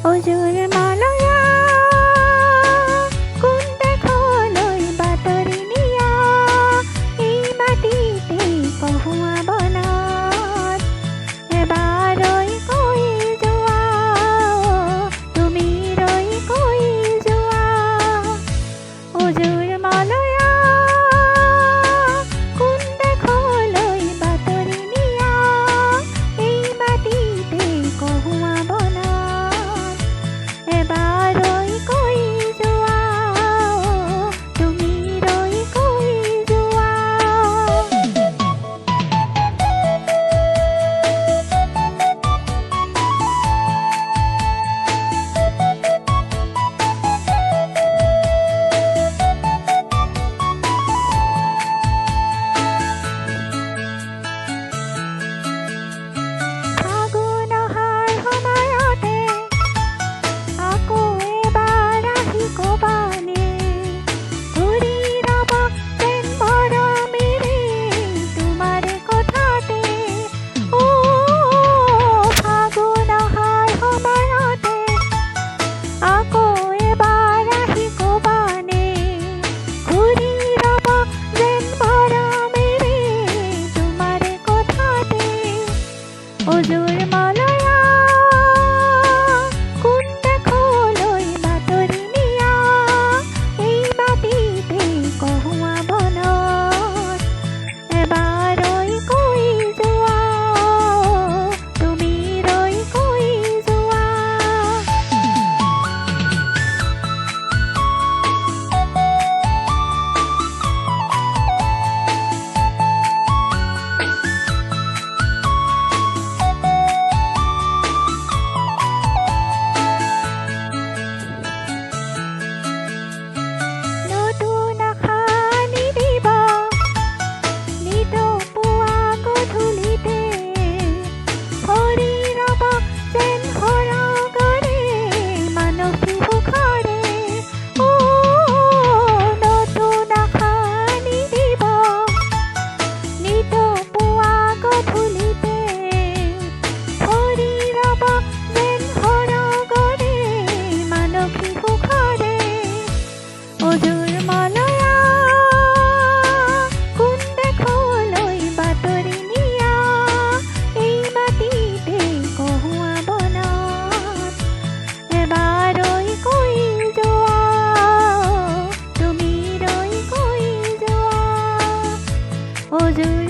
ওজোৰ মালয়া কোন দেখো লই বাতৰি নিয়া এই মাটিতে কহুয়া বনত এবাৰ ৰই কই যোৱা তুমি ৰই কই যোৱা ওজোৰ মালয়া কোন দেখো লই বাতৰি নিয়া এই মাটিতে কহুয়া বনত এবাৰ ৰই কই যোৱা তুমি ৰই কই যোৱা ফাগুন অহাৰ সময়তে আকৌ এবাৰ আহি কবানে ঘূৰি ৰব যেন মৰমেৰে তোমাৰে কথাতে ফাগুন অহাৰ সময়তে আকৌ এবাৰ আহি কবানে ঘূৰি ৰব যেন মৰমেৰে তোমাৰে কথাতে ওজোৰ মালয়া কোন দেখো লই বাতৰি নিয়া এই মাটিতে কহুৱা বনত এবাৰ ৰই কই যোৱা তুমি ৰই কই যোৱা নতুন আশা নিদিব নিতপুৱা গধূলিতে ভৰি ৰব যেন সৰগৰে মানসী সুখৰে নতুন আশা নিদিব নিতপুৱা গধূলিতে ভৰি ৰব যেন সৰগৰে মানসী সুখৰে ওজোৰ মালয়া কোন দেখো লই বাতৰি নিয়া এই মাটিতে কহুৱা বনত এবাৰ ৰই কই যোৱা তুমি ৰই কই যোৱা ওজোৰ